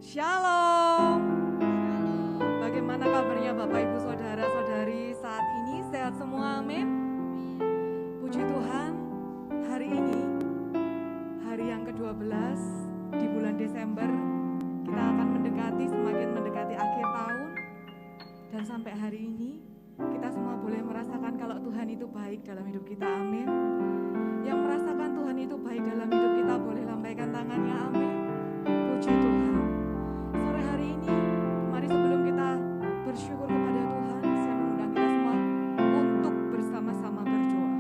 Shalom. Bagaimana kabarnya Bapak Ibu Saudara-saudari saat ini? Sehat semua, amin. Puji Tuhan, hari ini hari yang ke-12 di bulan Desember, kita akan semakin mendekati akhir tahun. Dan sampai hari ini kita semua boleh merasakan kalau Tuhan itu baik dalam hidup kita, amin. Yang merasakan Tuhan itu baik dalam hidup kita boleh lambaikan tangannya, amin. Puji Tuhan. Sore hari ini, mari sebelum kita bersyukur kepada Tuhan, saya mengundang kita semua untuk bersama-sama berdoa.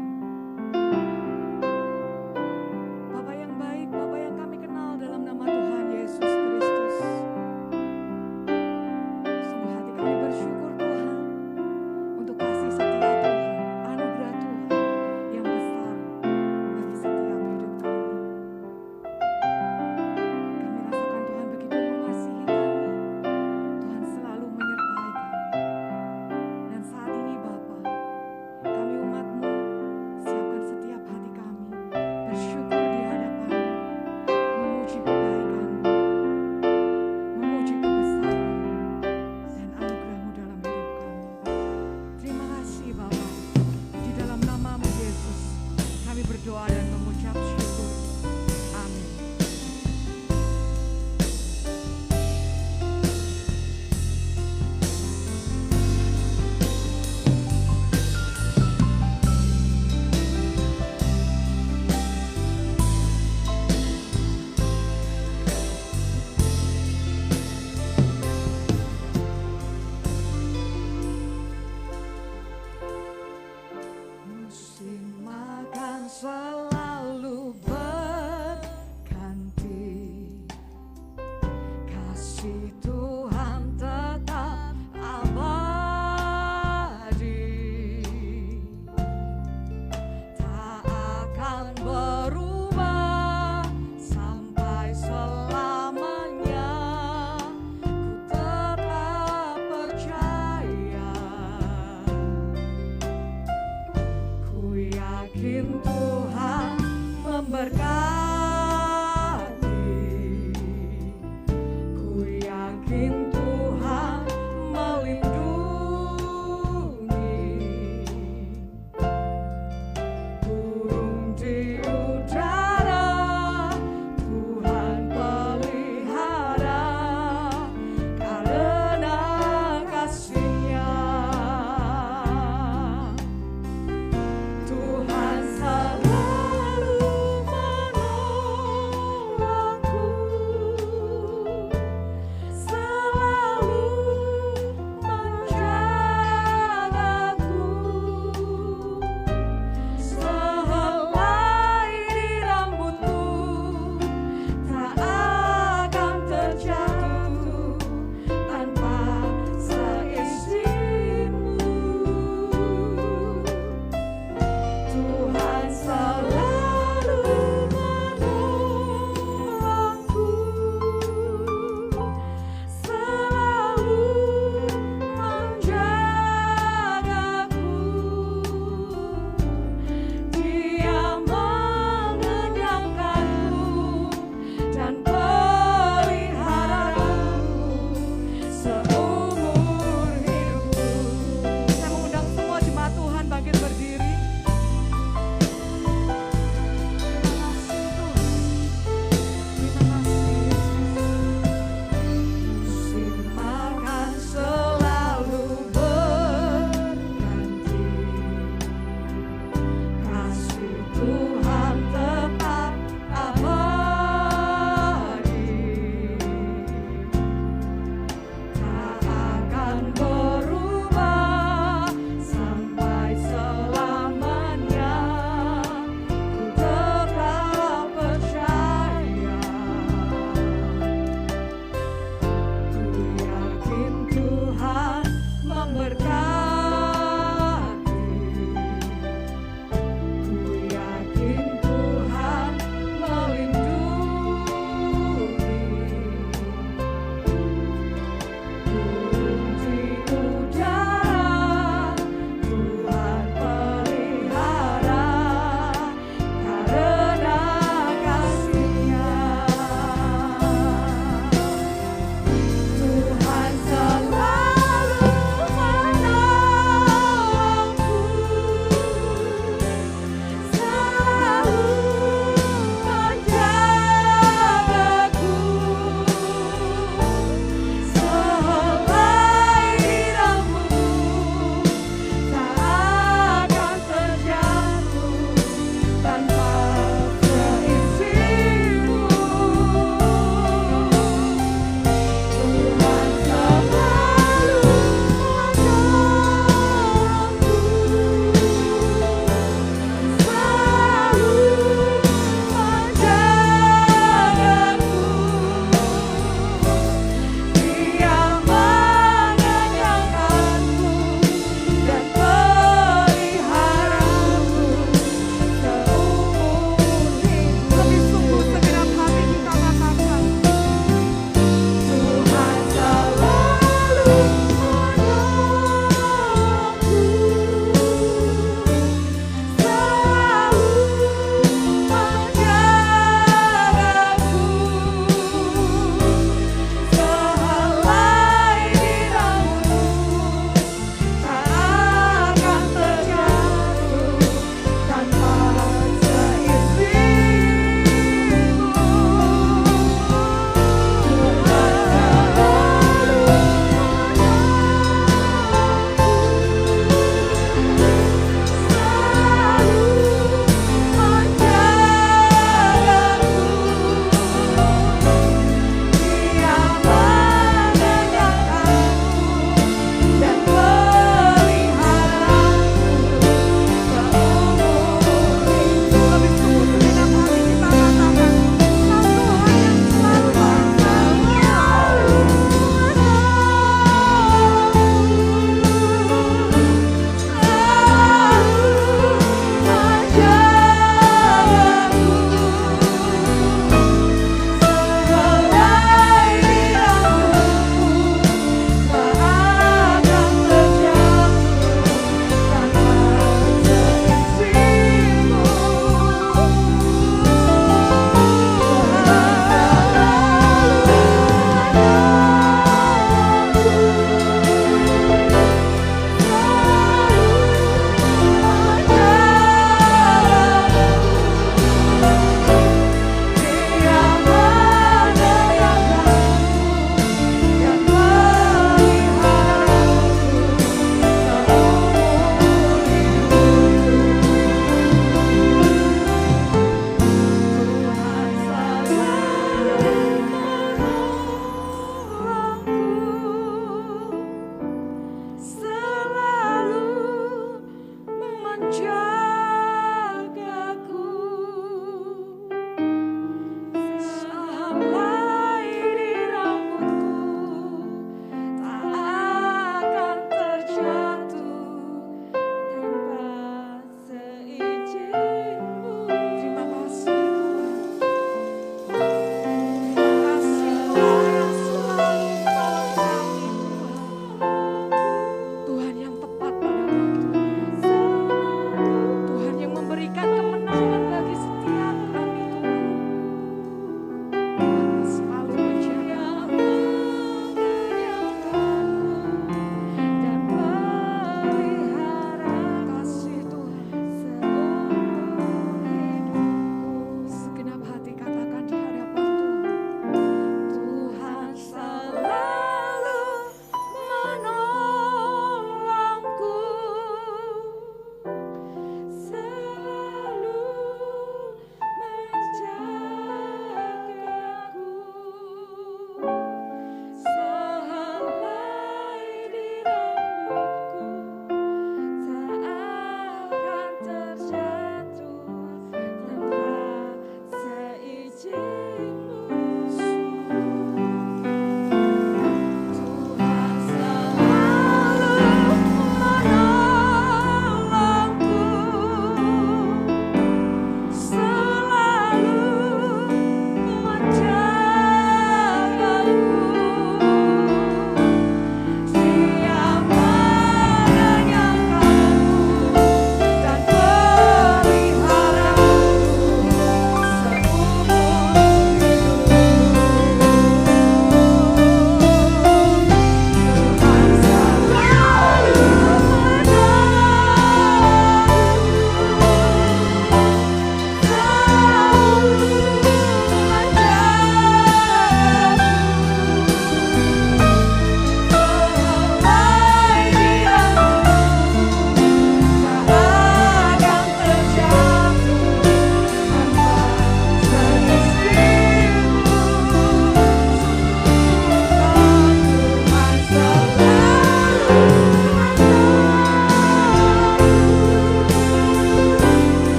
Bapa yang baik, Bapa yang kami kenal dalam nama Tuhan Yesus Kristus. Sungguh hati kami bersyukur Tuhan untuk kasih setia Tuhan, anugerah Tuhan yang besar bagi setiap hidup kami. Kami rasakan Tuhan begitu mengasihi kami, Tuhan selalu menyertai kami. Dan saat ini Bapa, kami umat-Mu siapkan setiap hati kami bersyukur di hadapan-Mu, memuji kebaikan-Mu, memuji kebesaran-Mu dan anugerah-Mu dalam hidup kami. Terima kasih Bapa, di dalam nama-Mu Yesus kami berdoa dan mengucap syukur. Amin. Musim makan selalu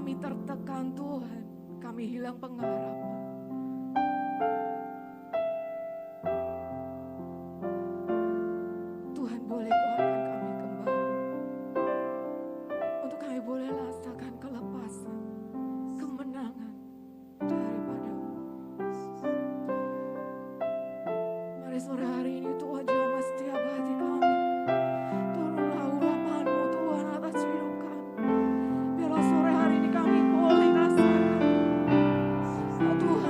kami tertekan Tuhan, kami hilang pengharapan. Tuhan boleh kuatkan kami kembali, untuk kami boleh rasakan kelepasan, kemenangan daripada-Mu. Mari sore hari ini Tuhan jamah setiap hati kami. Turunlah urapan-Mu Tuhan atas hidup kami. Biarlah sore hari ini kami boleh rasakan, oh Tuhan,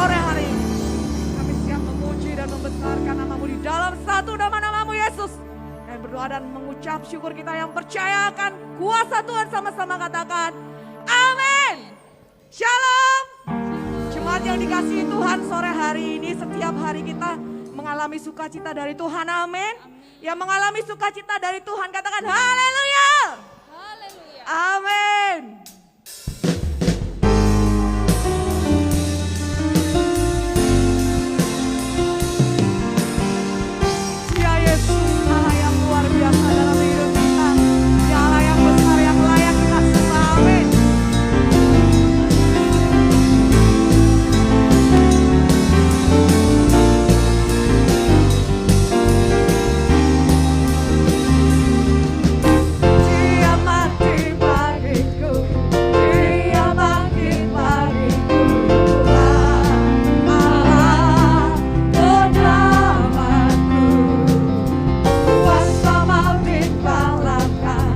sore hari ini. Kami siap memuji dan membesarkan nama-Mu di dalam satu nama-Mu Yesus. Kami berdoa dan mengucap syukur, kita yang percaya akan kuasa Tuhan sama-sama katakan amin. Shalom. Jemaat yang dikasihi Tuhan, sore hari ini setiap hari kita mengalami sukacita dari Tuhan, amin. Yang mengalami sukacita dari Tuhan katakan haleluya. Amin. Ya Yesus, Allah yang luar biasa dalam hidup kita. Ya Allah yang besar, yang layak kita sembah, amin. Dia mati bagiku, Dia bangkit bagiku, Tuhan Allah penyelamatku. Kuasa maut dikalahkan,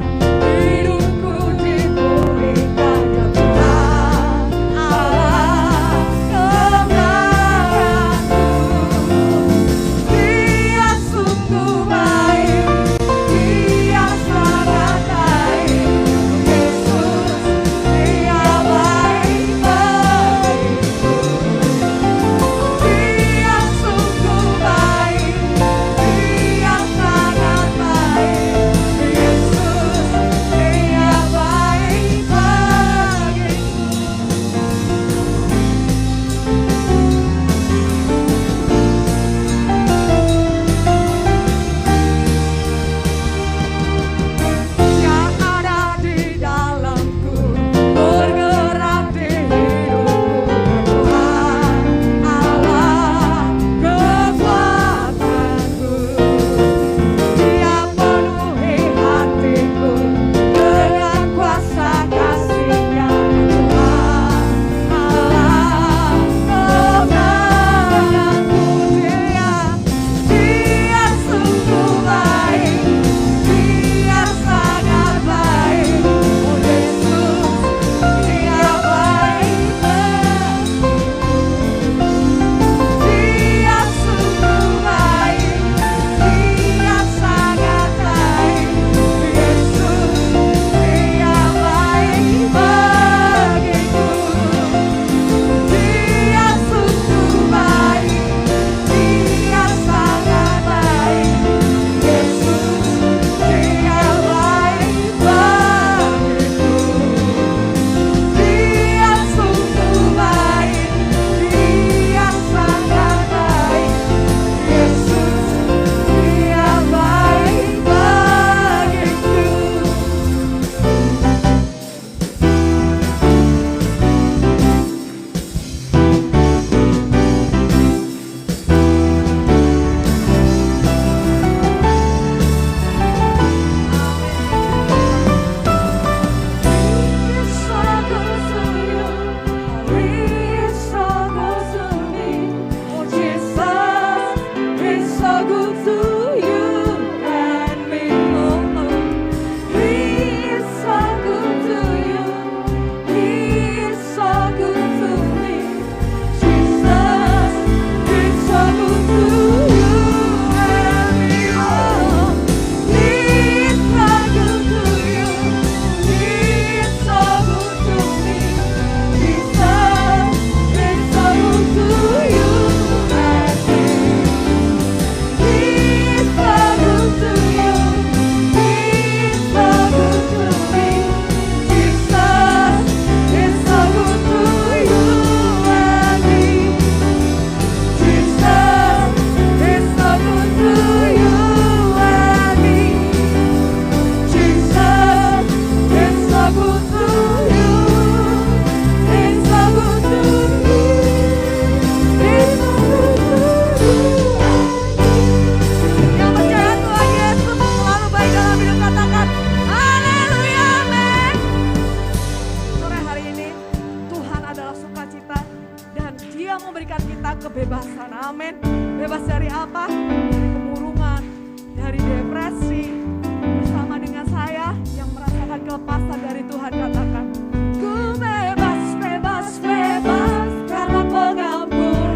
hidupku dipulihkan, ya Tuhan Allah kebenaranku. Dia sungguh baik, Dia sangat baik, Yesus, Dia baik bagiku. Dia sungguh baik, Dia sangat baik, Yesus, Dia baik yang ada di dalamku, bergerak di hidupku, Tuhan Allah kekuatanku. Dia penuhi hatiku dengan kuasa kasih-Nya, Tuhan Allah kebenaranku. Dia sungguh baik, Dia sangat baik, oh Yesus, Dia baik bagiku. Dia sungguh baik, Dia sangat baik, Yesus, Dia baik bagiku. Dia sungguh baik, Dia sangat baik, Yesus, Dia baik bagiku. Dia sungguh baik, Dia sangat baik, Yesus, Dia baik bagiku. Yang percaya Tuhan Yesus selalu baik dalam hidup katakan haleluya, amin. Sore hari ini Tuhan adalah sukacita dan Dia memberikan kita kebebasan, amin. Bebas dari apa? Dari kemurungan, dari depresi. Bersama dengan saya yang merasakan kelepasan dari Tuhan katakan ku bebas, bebas, bebas karena pengampunan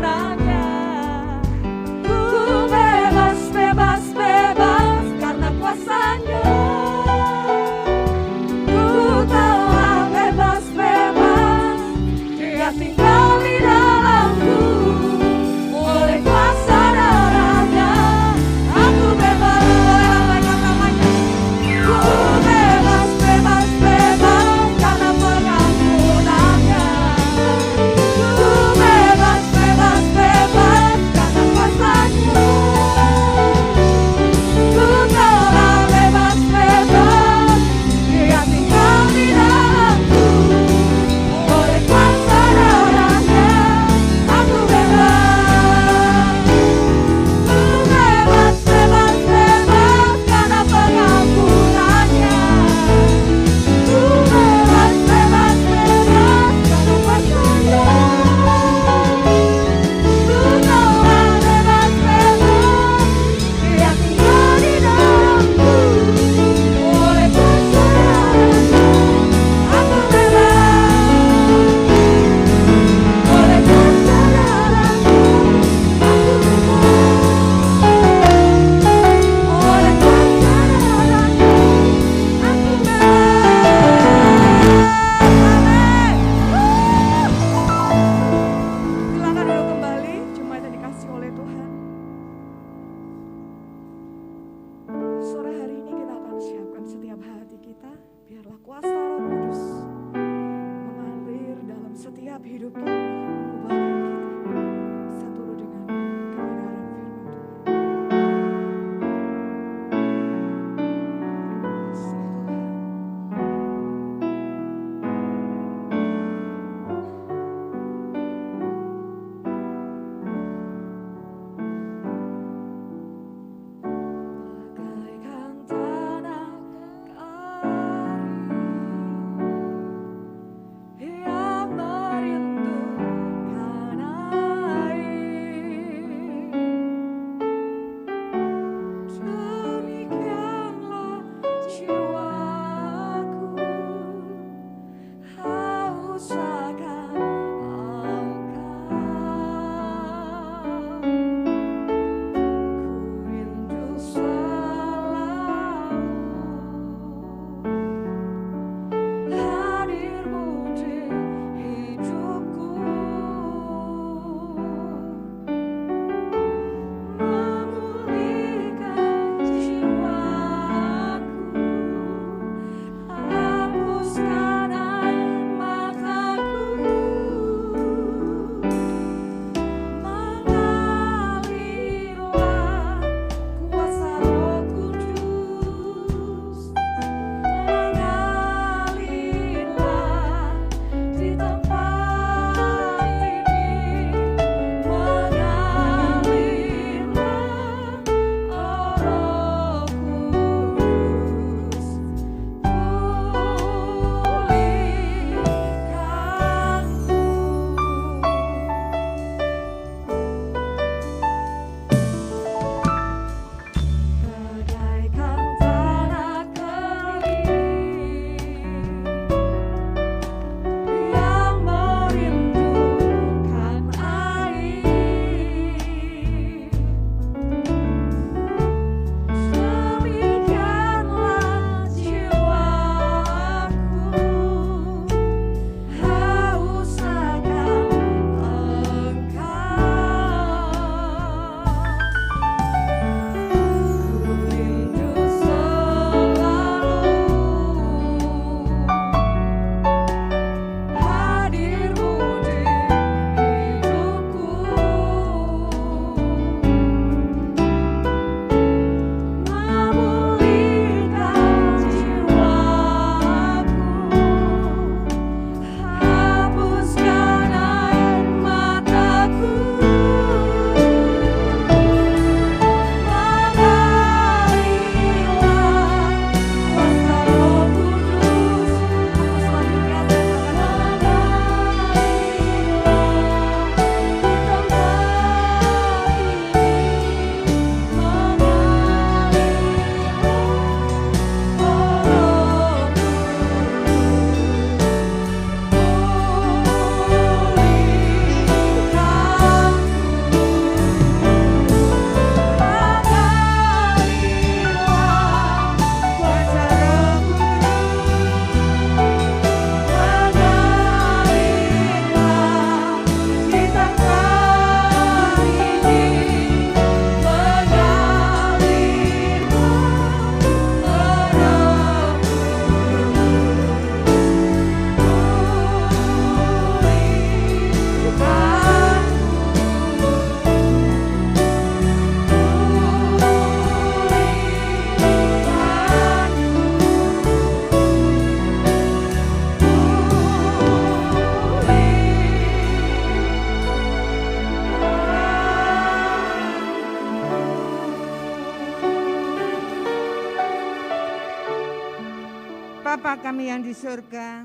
Bapa kami yang di surga,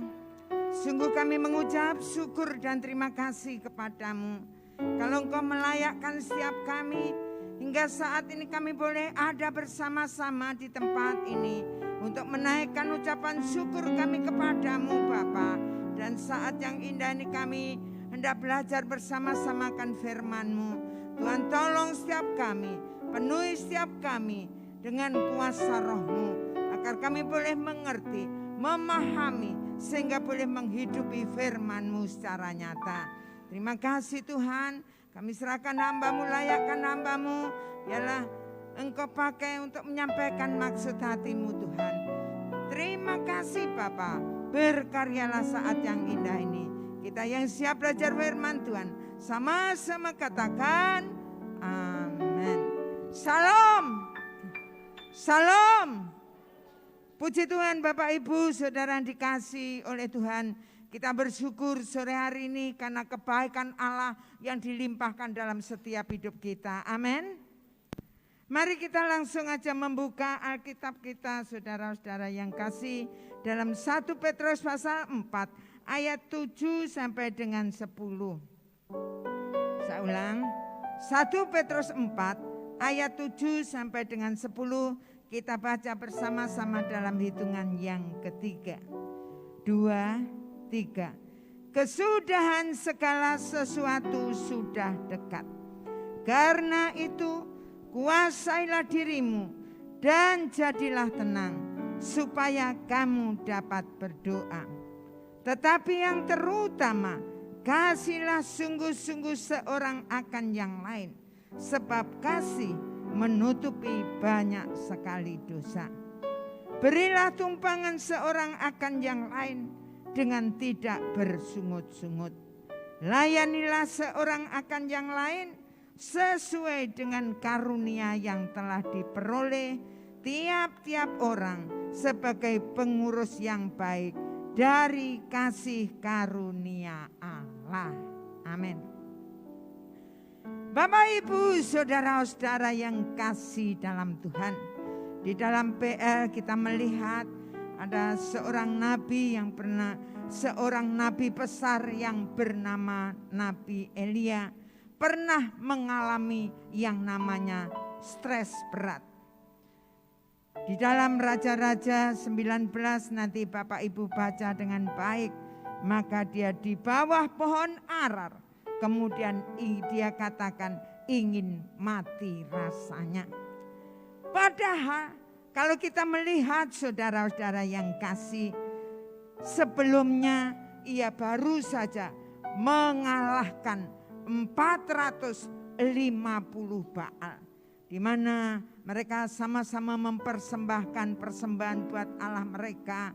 sungguh kami mengucap syukur dan terima kasih kepadamu. Kalau Engkau melayakkan setiap kami, hingga saat ini kami boleh ada bersama-sama di tempat ini untuk menaikkan ucapan syukur kami kepadamu Bapa. Dan saat yang indah ini kami hendak belajar bersama-sama akan firman-Mu. Tuhan tolong setiap kami, penuhi setiap kami dengan kuasa Roh-Mu, agar kami boleh mengerti, memahami, sehingga boleh menghidupi firman-Mu secara nyata. Terima kasih Tuhan, kami serahkan hamba-Mu, layakkan hamba-Mu, biarlah Engkau pakai untuk menyampaikan maksud hati-Mu Tuhan. Terima kasih Bapa, berkaryalah saat yang indah ini. Kita yang siap belajar firman Tuhan, sama-sama katakan amin. Salam. Salam. Puji Tuhan Bapak Ibu Saudara yang dikasihi oleh Tuhan. Kita bersyukur sore hari ini karena kebaikan Allah yang dilimpahkan dalam setiap hidup kita. Amin. Mari kita langsung aja membuka Alkitab kita saudara-saudara yang kasih dalam 1 Petrus pasal 4 ayat 7 sampai dengan 10. Saya ulang, 1 Petrus 4 ayat 7 sampai dengan 10 kita baca bersama-sama dalam hitungan yang ketiga. 2, 3. Kesudahan segala sesuatu sudah dekat. Karena itu kuasailah dirimu dan jadilah tenang supaya kamu dapat berdoa. Tetapi yang terutama kasihlah sungguh-sungguh seorang akan yang lain, sebab kasih menutupi banyak sekali dosa. Berilah tumpangan seorang akan yang lain dengan tidak bersungut-sungut. Layanilah seorang akan yang lain sesuai dengan karunia yang telah diperoleh tiap-tiap orang sebagai pengurus yang baik dari kasih karunia Allah. Amin. Bapak Ibu saudara-saudara yang kasih dalam Tuhan, di dalam PL kita melihat ada seorang nabi seorang nabi besar yang bernama Nabi Elia pernah mengalami yang namanya stres berat. Di dalam Raja-Raja 19 nanti Bapak Ibu baca dengan baik, maka dia di bawah pohon arar, kemudian dia katakan ingin mati rasanya. Padahal kalau kita melihat saudara-saudara yang kasih, sebelumnya ia baru saja mengalahkan 450 Baal, di mana mereka sama-sama mempersembahkan persembahan buat Allah mereka.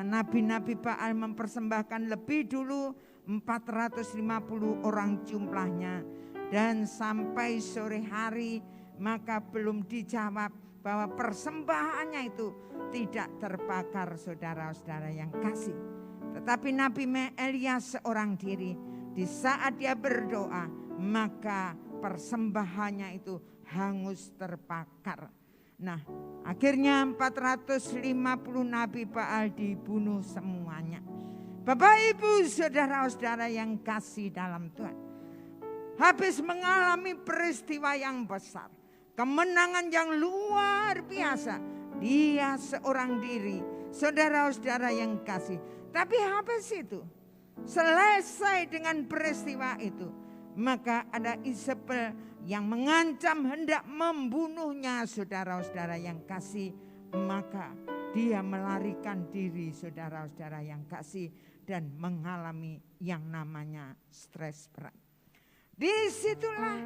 Nabi-nabi Baal mempersembahkan lebih dulu 450 orang jumlahnya, dan sampai sore hari maka belum dijawab bahwa persembahannya itu tidak terbakar saudara-saudara yang kasih. Tetapi Nabi Elia seorang diri, di saat dia berdoa maka persembahannya itu hangus terbakar. Nah, akhirnya 450 Nabi Baal dibunuh semuanya. Bapak Ibu saudara-saudara yang kasih dalam Tuhan, habis mengalami peristiwa yang besar, kemenangan yang luar biasa, dia seorang diri, saudara-saudara yang kasih. Tapi habis itu, selesai dengan peristiwa itu, maka ada Isabel yang mengancam hendak membunuhnya saudara-saudara yang kasih. Maka dia melarikan diri saudara-saudara yang kasih dan mengalami yang namanya stres berat. Disitulah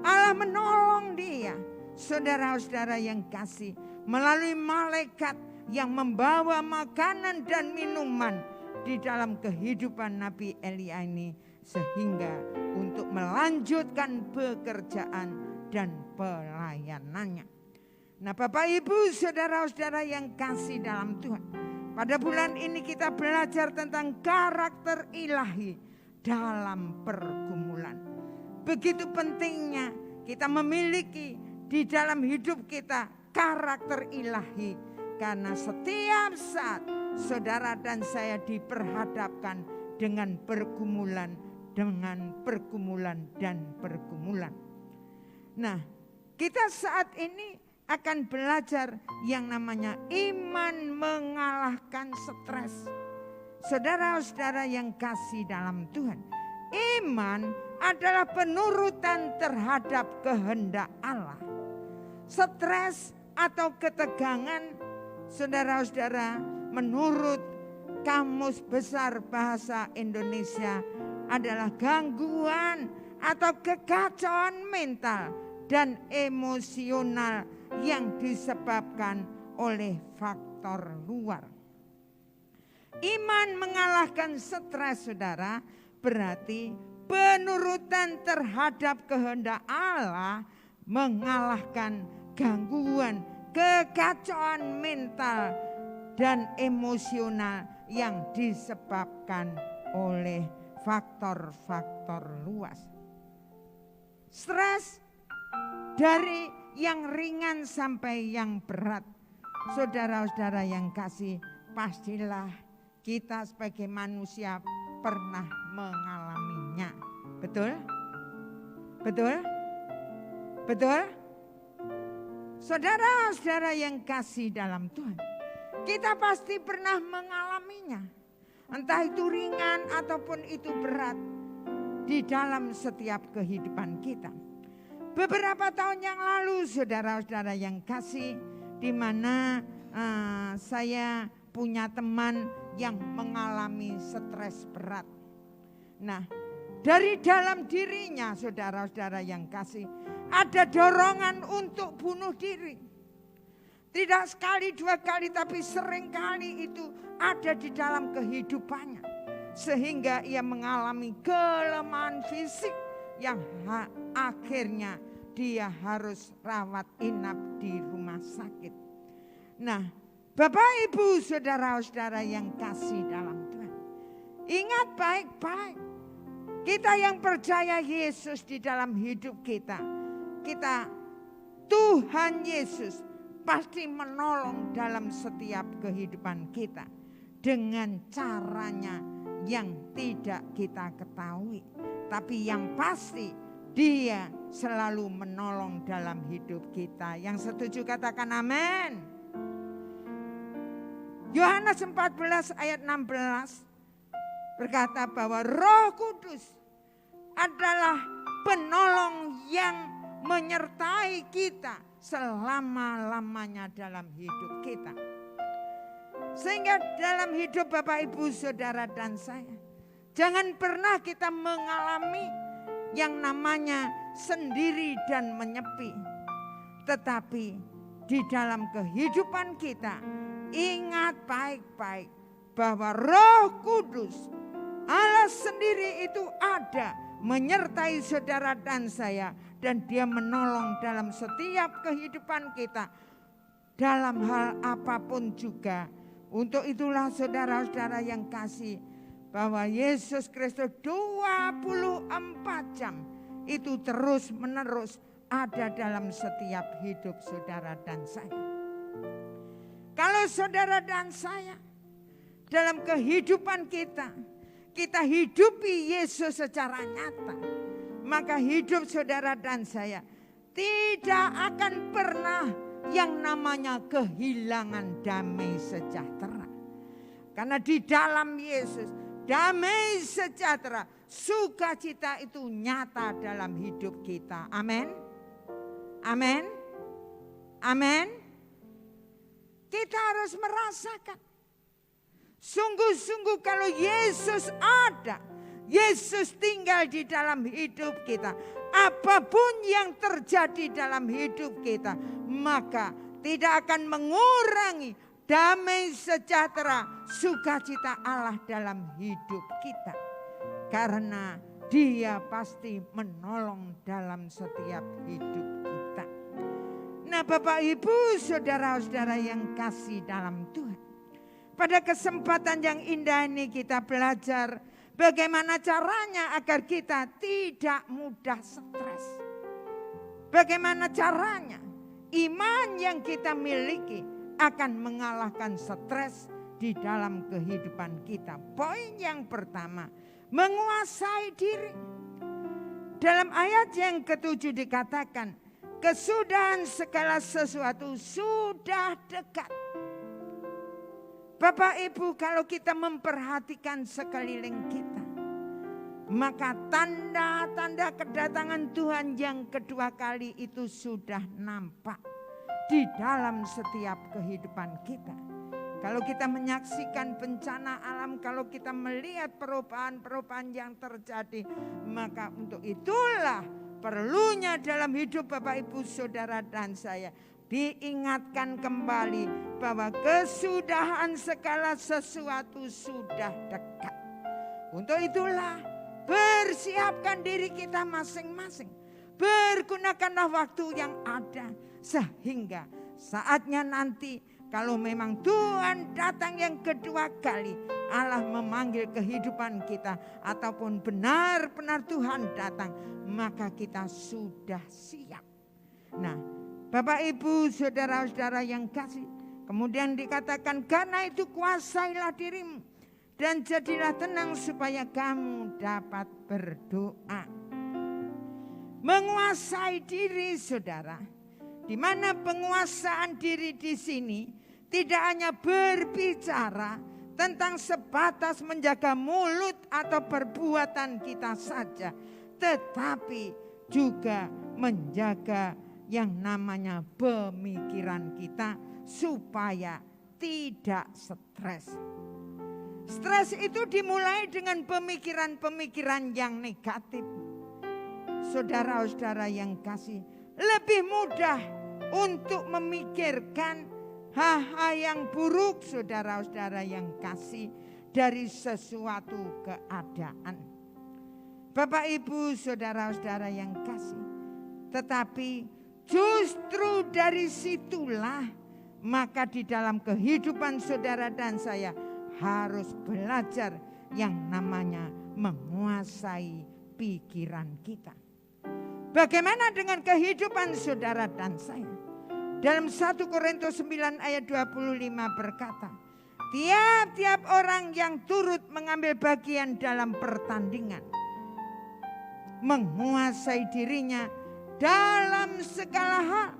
Allah menolong dia saudara-saudara yang kasih melalui malaikat yang membawa makanan dan minuman di dalam kehidupan Nabi Elia ini, sehingga untuk melanjutkan pekerjaan dan pelayanannya. Nah Bapak Ibu saudara-saudara yang kasih dalam Tuhan, pada bulan ini kita belajar tentang karakter ilahi dalam pergumulan. Begitu pentingnya kita memiliki di dalam hidup kita karakter ilahi, karena setiap saat saudara dan saya diperhadapkan dengan pergumulan dan pergumulan. Nah, kita saat ini akan belajar yang namanya iman mengalahkan stres. Saudara-saudara yang kasih dalam Tuhan, iman adalah penurutan terhadap kehendak Allah. Stres atau ketegangan, saudara-saudara, menurut Kamus Besar Bahasa Indonesia adalah gangguan atau kekacauan mental dan emosional yang disebabkan oleh faktor luar. Iman mengalahkan stres, saudara, berarti penurutan terhadap kehendak Allah mengalahkan gangguan, kekacauan mental dan emosional yang disebabkan oleh faktor-faktor luas. Stres dari yang ringan sampai yang berat. Saudara-saudara yang kasih, pastilah kita sebagai manusia pernah mengalaminya. Betul? Betul? Betul? Saudara-saudara yang kasih dalam Tuhan, kita pasti pernah mengalaminya. Entah itu ringan ataupun itu berat di dalam setiap kehidupan kita. Beberapa tahun yang lalu, saudara-saudara yang kasih, di mana saya punya teman yang mengalami stres berat. Nah, dari dalam dirinya, saudara-saudara yang kasih, ada dorongan untuk bunuh diri. Tidak sekali, dua kali, tapi sering kali itu ada di dalam kehidupannya. Sehingga ia mengalami kelemahan fisik yang akhirnya dia harus rawat inap di rumah sakit. Nah, Bapak Ibu saudara-saudara yang kasih dalam Tuhan, ingat baik-baik, kita yang percaya Yesus di dalam hidup kita, Tuhan Yesus pasti menolong dalam setiap kehidupan kita dengan caranya yang tidak kita ketahui, tapi yang pasti Dia selalu menolong dalam hidup kita. Yang setuju katakan amin. Yohanes 14 ayat 16 berkata bahwa Roh Kudus adalah penolong yang menyertai kita selama-lamanya dalam hidup kita. Sehingga dalam hidup Bapak Ibu Saudara dan saya, jangan pernah kita mengalami yang namanya sendiri dan menyepi. Tetapi di dalam kehidupan kita, ingat baik-baik bahwa Roh Kudus Allah sendiri itu ada menyertai saudara dan saya, dan Dia menolong dalam setiap kehidupan kita dalam hal apapun juga. Untuk itulah saudara-saudara yang kasih, bahwa Yesus Kristus 24 jam itu terus menerus ada dalam setiap hidup saudara dan saya. Kalau saudara dan saya dalam kehidupan kita hidupi Yesus secara nyata, maka hidup saudara dan saya tidak akan pernah yang namanya kehilangan damai sejahtera. Karena di dalam Yesus damai sejahtera, sukacita itu nyata dalam hidup kita. Amin. Amin. Amin. Kita harus merasakan. Sungguh-sungguh kalau Yesus ada, Yesus tinggal di dalam hidup kita, apapun yang terjadi dalam hidup kita, maka tidak akan mengurangi damai sejahtera, sukacita Allah dalam hidup kita. Karena Dia pasti menolong dalam setiap hidup kita. Nah Bapak Ibu saudara-saudara yang kasih dalam Tuhan, pada kesempatan yang indah ini kita belajar bagaimana caranya agar kita tidak mudah stres. Bagaimana caranya iman yang kita miliki akan mengalahkan stres di dalam kehidupan kita. Poin yang pertama, menguasai diri. Dalam ayat yang ke-7 dikatakan, kesudahan segala sesuatu sudah dekat. Bapak Ibu, kalau kita memperhatikan sekeliling kita, maka tanda-tanda kedatangan Tuhan yang kedua kali itu sudah nampak di dalam setiap kehidupan kita. Kalau kita menyaksikan bencana alam, kalau kita melihat perubahan-perubahan yang terjadi, maka untuk itulah perlunya dalam hidup Bapak Ibu Saudara dan saya, diingatkan kembali bahwa kesudahan segala sesuatu sudah dekat. Untuk itulah persiapkan diri kita masing-masing. Pergunakanlah waktu yang ada sehingga saatnya nanti kalau memang Tuhan datang yang kedua kali, Allah memanggil kehidupan kita ataupun benar-benar Tuhan datang, maka kita sudah siap. Nah, Bapak Ibu saudara-saudara yang kasih, kemudian dikatakan karena itu kuasailah dirimu dan jadilah tenang supaya kamu dapat berdoa. Menguasai diri saudara, di mana penguasaan diri di sini tidak hanya berbicara tentang sebatas menjaga mulut atau perbuatan kita saja, tetapi juga menjaga yang namanya pemikiran kita supaya tidak stres. Stres itu dimulai dengan pemikiran-pemikiran yang negatif. Saudara-saudara yang kasih, lebih mudah untuk memikirkan hal-hal yang buruk, saudara-saudara yang kasih, dari sesuatu keadaan. Bapak Ibu saudara-saudara yang kasih, tetapi justru dari situlah maka di dalam kehidupan saudara dan saya harus belajar yang namanya menguasai pikiran kita. Bagaimana dengan kehidupan saudara dan saya? Dalam 1 Korintus 9 ayat 25 berkata, tiap-tiap orang yang turut mengambil bagian dalam pertandingan menguasai dirinya dalam segala hal.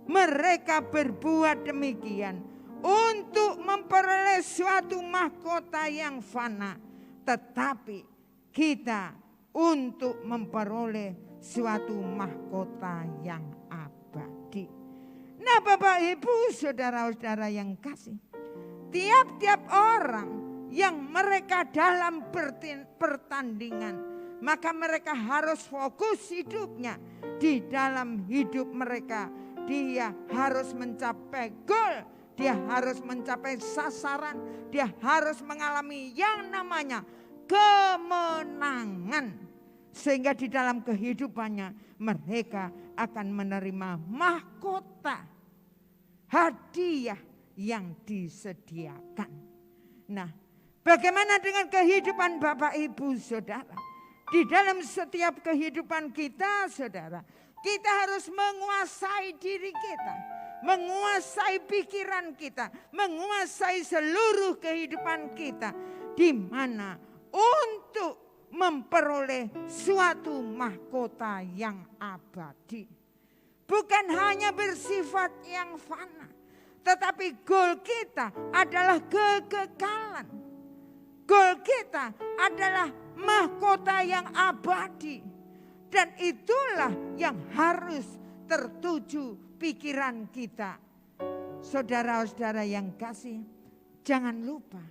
Mereka berbuat demikian untuk memperoleh suatu mahkota yang fana, tetapi kita untuk memperoleh suatu mahkota yang abadi. Nah, Bapak Ibu saudara-saudara yang kasih, tiap-tiap orang yang mereka dalam pertandingan, maka mereka harus fokus hidupnya di dalam hidup mereka. Dia harus mencapai goal, dia harus mencapai sasaran, dia harus mengalami yang namanya kemenangan. Sehingga di dalam kehidupannya mereka akan menerima mahkota, hadiah yang disediakan. Nah, bagaimana dengan kehidupan Bapak Ibu Saudara? Di dalam setiap kehidupan kita saudara, kita harus menguasai diri kita, menguasai pikiran kita, menguasai seluruh kehidupan kita, di mana untuk memperoleh suatu mahkota yang abadi. Bukan hanya bersifat yang fana, tetapi goal kita adalah kekekalan. Goal kita adalah mahkota yang abadi. Dan itulah yang harus tertuju pikiran kita. Saudara-saudara yang kasih, jangan lupa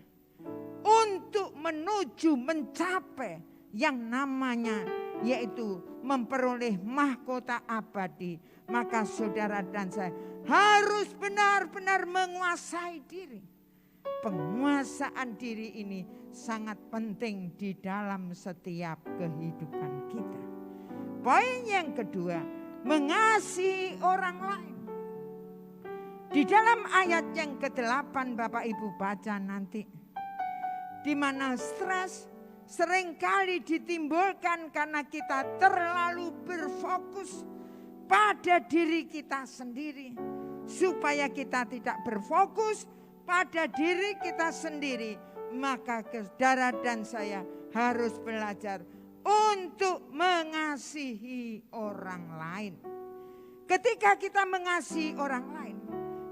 untuk menuju mencapai yang namanya yaitu memperoleh mahkota abadi, maka saudara dan saya harus benar-benar menguasai diri. Penguasaan diri ini sangat penting di dalam setiap kehidupan kita. Poin yang kedua, mengasihi orang lain. Di dalam ayat yang ke-8 Bapak Ibu baca nanti, di mana stres seringkali ditimbulkan karena kita terlalu berfokus pada diri kita sendiri. Supaya kita tidak berfokus pada diri kita sendiri, maka saudara dan saya harus belajar untuk mengasihi orang lain. Ketika kita mengasihi orang lain,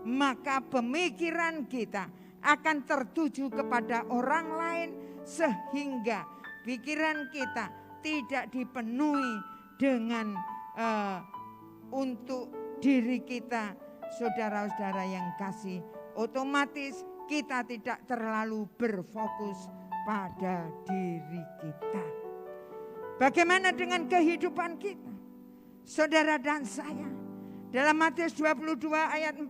maka pemikiran kita akan tertuju kepada orang lain, sehingga pikiran kita tidak dipenuhi dengan untuk diri kita. Saudara-saudara yang kasih, otomatis kita tidak terlalu berfokus pada diri kita. Bagaimana dengan kehidupan kita? Saudara dan saya, Dalam Matius 22 ayat 40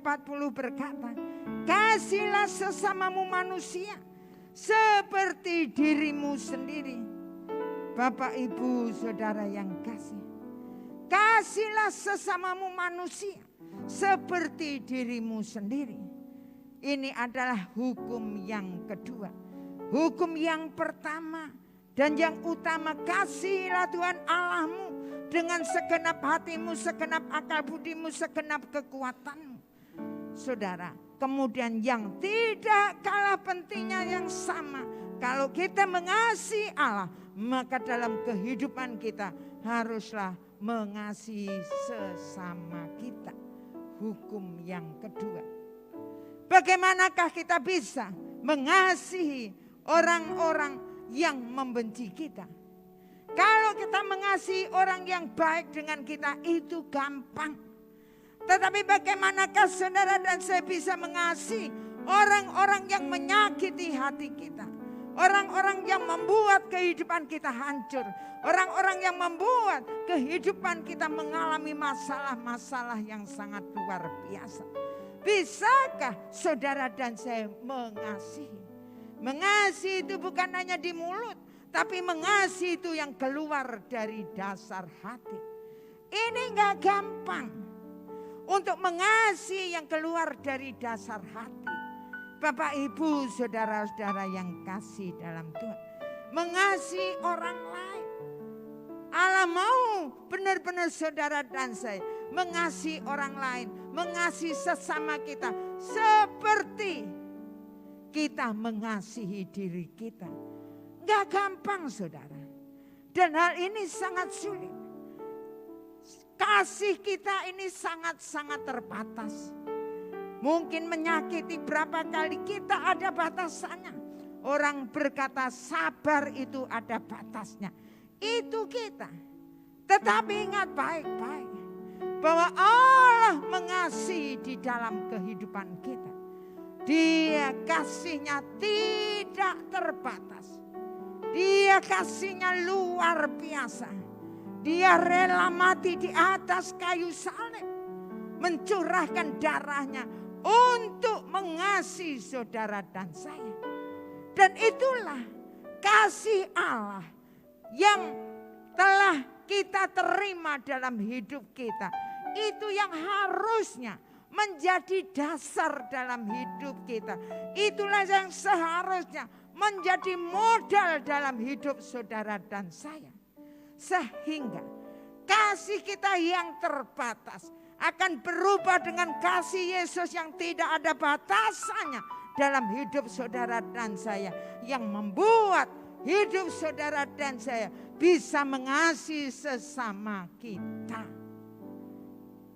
berkata, kasihilah sesamamu manusia seperti dirimu sendiri. Bapak, Ibu, Saudara yang kasih, kasihilah sesamamu manusia seperti dirimu sendiri. Ini adalah hukum yang kedua. Hukum yang pertama dan yang utama, kasihilah Tuhan Allahmu dengan segenap hatimu, segenap akal budimu, segenap kekuatanmu. Saudara, kemudian yang tidak kalah pentingnya yang sama, kalau kita mengasihi Allah, maka dalam kehidupan kita haruslah mengasihi sesama kita. Hukum yang kedua. Bagaimanakah kita bisa mengasihi orang-orang yang membenci kita? Kalau kita mengasihi orang yang baik dengan kita itu gampang. Tetapi bagaimanakah saudara dan saya bisa mengasihi orang-orang yang menyakiti hati kita? Orang-orang yang membuat kehidupan kita hancur. Orang-orang yang membuat kehidupan kita mengalami masalah-masalah yang sangat luar biasa. Bisakah saudara dan saya mengasihi? Mengasihi itu bukan hanya di mulut, tapi mengasihi itu yang keluar dari dasar hati. Ini gak gampang untuk mengasihi yang keluar dari dasar hati. Bapak, Ibu, saudara-saudara yang kasih dalam Tuhan, mengasihi orang lain. Allah mau benar-benar saudara dan saya mengasihi orang lain, mengasihi sesama kita seperti kita mengasihi diri kita. Gak gampang saudara. Dan hal ini sangat sulit. Kasih kita ini sangat-sangat terbatas. Mungkin menyakiti berapa kali kita ada batasannya. Orang berkata sabar itu ada batasnya. Itu kita. Tetapi ingat baik-baik bahwa Allah mengasihi di dalam kehidupan kita. Dia kasihnya tidak terbatas. Dia kasihnya luar biasa. Dia rela mati di atas kayu salib. Mencurahkan darahnya untuk mengasihi saudara dan saya. Dan itulah kasih Allah yang telah kita terima dalam hidup kita. Itu yang harusnya menjadi dasar dalam hidup kita. Itulah yang seharusnya menjadi modal dalam hidup saudara dan saya. Sehingga kasih kita yang terbatas akan berubah dengan kasih Yesus yang tidak ada batasannya dalam hidup saudara dan saya. Yang membuat hidup saudara dan saya bisa mengasihi sesama kita.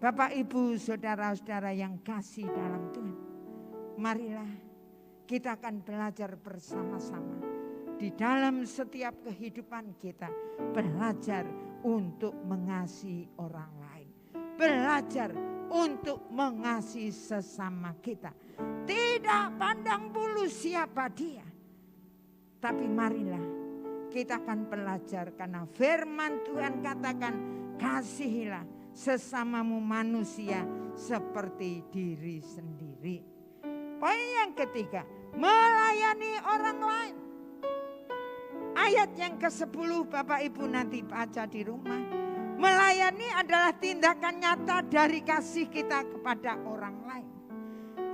Bapak, Ibu, saudara-saudara yang kasih dalam Tuhan, marilah kita akan belajar bersama-sama di dalam setiap kehidupan kita. Belajar untuk mengasihi orang lain. Belajar untuk mengasihi sesama kita. Tidak pandang bulu siapa dia. Tapi marilah kita akan belajar karena firman Tuhan katakan kasihilah sesamamu manusia seperti diri sendiri. Poin yang ketiga, melayani orang lain. Ayat yang ke-10 Bapak Ibu nanti baca di rumah. Melayani adalah tindakan nyata dari kasih kita kepada orang lain.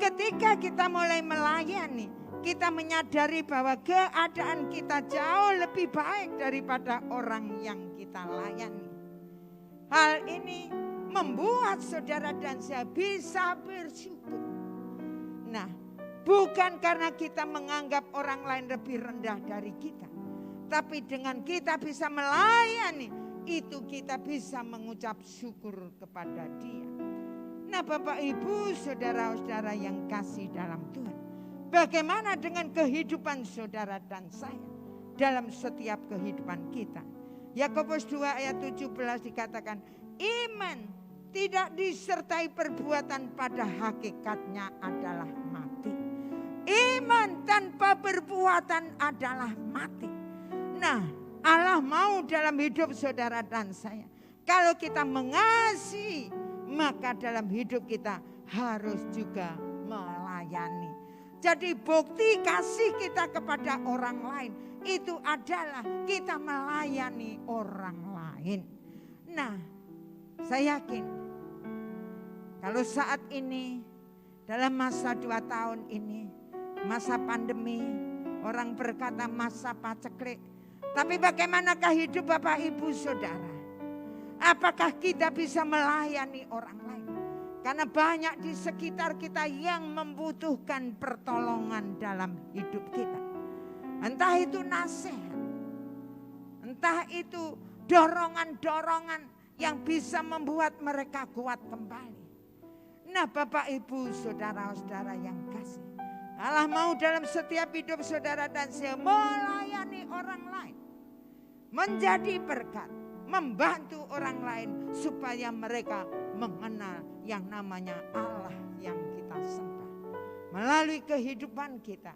Ketika kita mulai melayani, kita menyadari bahwa keadaan kita jauh lebih baik daripada orang yang kita layani. Hal ini membuat saudara dan saya bisa bersyukur. Nah, bukan karena kita menganggap orang lain lebih rendah dari kita. Tapi dengan kita bisa melayani, itu kita bisa mengucap syukur kepada Dia. Nah, Bapak Ibu, saudara-saudara yang kasih dalam Tuhan. Bagaimana dengan kehidupan saudara dan saya dalam setiap kehidupan kita? Yakobus 2 ayat 17 dikatakan, iman tidak disertai perbuatan pada hakikatnya adalah mati. Iman tanpa perbuatan adalah mati. Nah, Allah mau dalam hidup saudara dan saya. Kalau kita mengasihi, maka dalam hidup kita harus juga melayani. Jadi bukti kasih kita kepada orang lain itu adalah kita melayani orang lain. Nah, saya yakin kalau saat ini dalam masa 2 tahun ini, masa pandemi, orang berkata masa paceklik. Tapi bagaimanakah hidup Bapak Ibu Saudara? Apakah kita bisa melayani orang lain? Karena banyak di sekitar kita yang membutuhkan pertolongan dalam hidup kita. Entah itu nasihat, entah itu dorongan-dorongan yang bisa membuat mereka kuat kembali. Nah, Bapak Ibu Saudara-saudara yang kasih, Allah mau dalam setiap hidup saudara dan saya melayani orang lain, menjadi berkat, membantu orang lain supaya mereka mengenal yang namanya Allah yang kita sembah. Melalui kehidupan kita,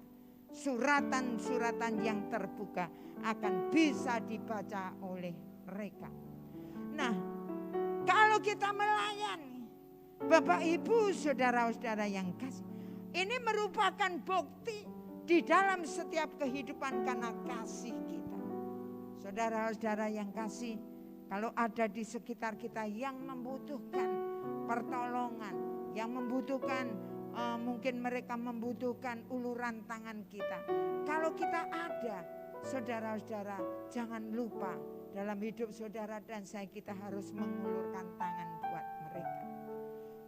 suratan-suratan yang terbuka akan bisa dibaca oleh mereka. Nah, kalau kita melayani, Bapak Ibu Saudara-saudara yang kasih, ini merupakan bukti di dalam setiap kehidupan karena kasih kita. Saudara-saudara yang kasih, kalau ada di sekitar kita yang membutuhkan pertolongan, yang membutuhkan mungkin mereka membutuhkan uluran tangan kita. Kalau kita ada, saudara-saudara, jangan lupa dalam hidup saudara dan saya kita harus mengulurkan tangan buat mereka.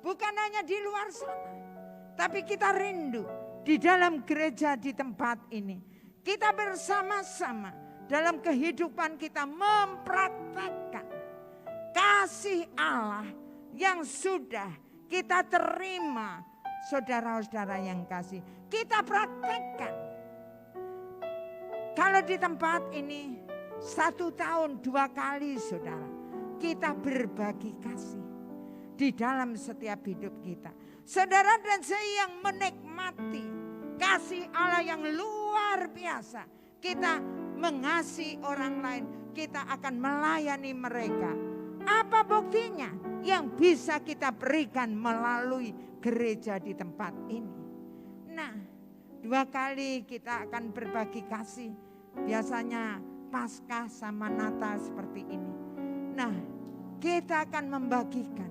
Bukan hanya di luar sana, tapi kita rindu di dalam gereja di tempat ini. Kita bersama-sama dalam kehidupan kita mempraktekkan kasih Allah yang sudah kita terima, saudara-saudara yang kasih. Kita praktekkan. Kalau di tempat ini 1 tahun 2 kali saudara, kita berbagi kasih di dalam setiap hidup kita. Saudara dan saya yang menikmati kasih Allah yang luar biasa. Kita mengasihi orang lain, kita akan melayani mereka. Apa buktinya yang bisa kita berikan melalui gereja di tempat ini? Nah, 2 kali kita akan berbagi kasih. Biasanya Paskah sama Natal seperti ini. Nah, kita akan membagikan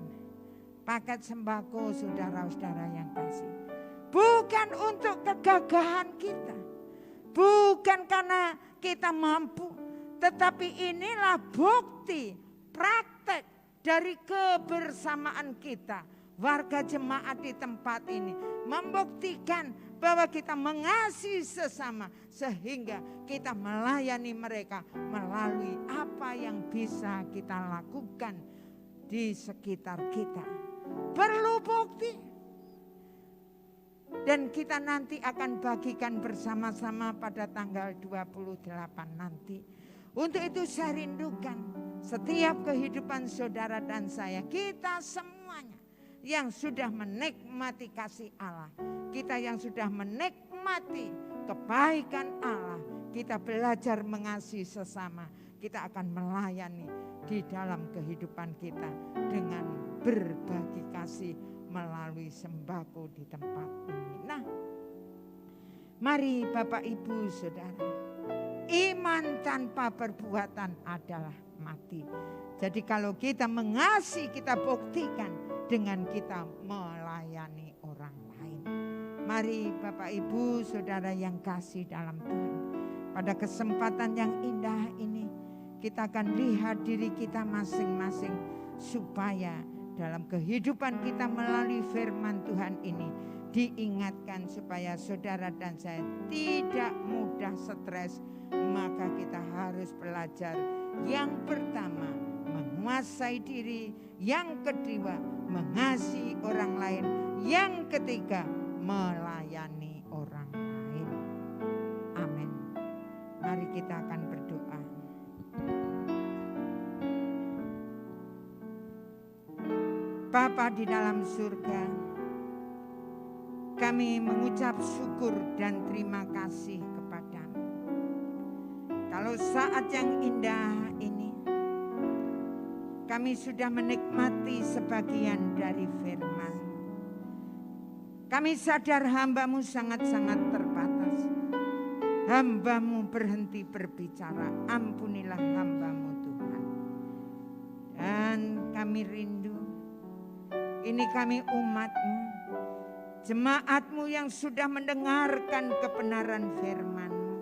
paket sembako saudara-saudara yang kasih. Bukan untuk kegagahan kita. Bukan karena kita mampu. Tetapi inilah bukti praktek dari kebersamaan kita. Warga jemaat di tempat ini membuktikan bahwa kita mengasihi sesama. Sehingga kita melayani mereka melalui apa yang bisa kita lakukan di sekitar kita. Perlu bukti. Dan kita nanti akan bagikan bersama-sama pada tanggal 28 nanti. Untuk itu saya rindukan setiap kehidupan saudara dan saya, kita semuanya yang sudah menikmati kasih Allah, kita yang sudah menikmati kebaikan Allah, kita belajar mengasihi sesama, kita akan melayani di dalam kehidupan kita dengan berbagi kasih melalui sembako di tempat ini. Nah, mari Bapak Ibu Saudara, iman tanpa perbuatan adalah mati. Jadi kalau kita mengasihi, kita buktikan dengan kita melayani orang lain. Mari Bapak Ibu Saudara yang kasih dalam Tuhan, pada kesempatan yang indah ini kita akan lihat diri kita masing-masing supaya dalam kehidupan kita melalui firman Tuhan ini diingatkan supaya saudara dan saya tidak mudah stres. Maka kita harus belajar yang pertama menguasai diri, yang kedua mengasihi orang lain, yang ketiga melayani orang lain. Amin. Mari kita akan berdoa. Bapa di dalam surga, kami mengucap syukur dan terima kasih kepadamu. Kalau saat yang indah ini kami sudah menikmati sebagian dari firman-Mu. Kami sadar hamba-Mu sangat-sangat terbatas. Hamba-Mu berhenti berbicara, ampunilah hamba-Mu Tuhan. Dan kami rindu, ini kami umat-Mu, jemaat-Mu yang sudah mendengarkan kebenaran firman-Mu,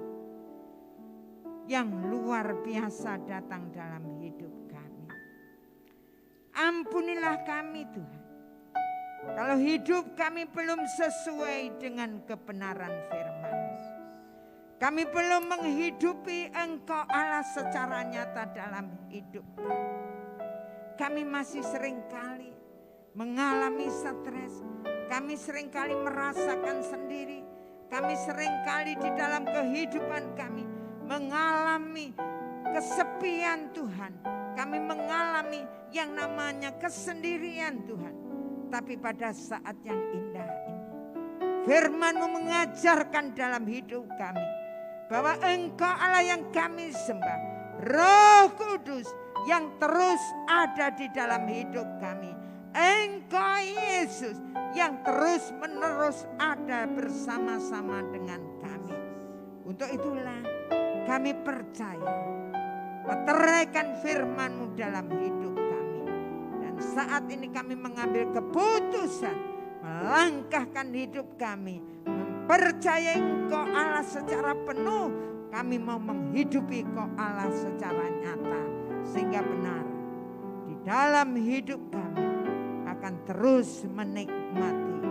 yang luar biasa datang dalam hidup kami. Ampunilah kami Tuhan, kalau hidup kami belum sesuai dengan kebenaran firman. Kami belum menghidupi Engkau Allah secara nyata dalam hidup kami. Kami masih seringkali mengalami stres. Kami seringkali merasakan sendiri. Kami seringkali di dalam kehidupan kami mengalami kesepian Tuhan. Kami mengalami yang namanya kesendirian Tuhan. Tapi pada saat yang indah ini, firman-Mu mengajarkan dalam hidup kami bahwa Engkau Allah yang kami sembah, Roh Kudus yang terus ada di dalam hidup kami. Engkau Yesus yang terus menerus ada bersama-sama dengan kami. Untuk itulah kami percaya meteraikan firman-Mu dalam hidup kami. Dan saat ini kami mengambil keputusan melangkahkan hidup kami, mempercayai Engkau Allah secara penuh. Kami mau menghidupi Engkau Allah secara nyata, sehingga benar di dalam hidup kami akan terus menikmati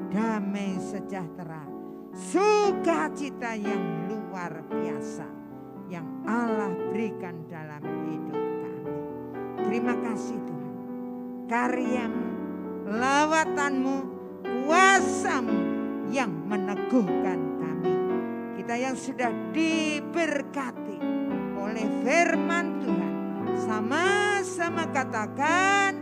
damai sejahtera, sukacita yang luar biasa yang Allah berikan dalam hidup kami. Terima kasih Tuhan, karya-Mu, lawatan-Mu, kuasa-Mu yang meneguhkan kami. Kita yang sudah diberkati oleh firman Tuhan, sama-sama katakan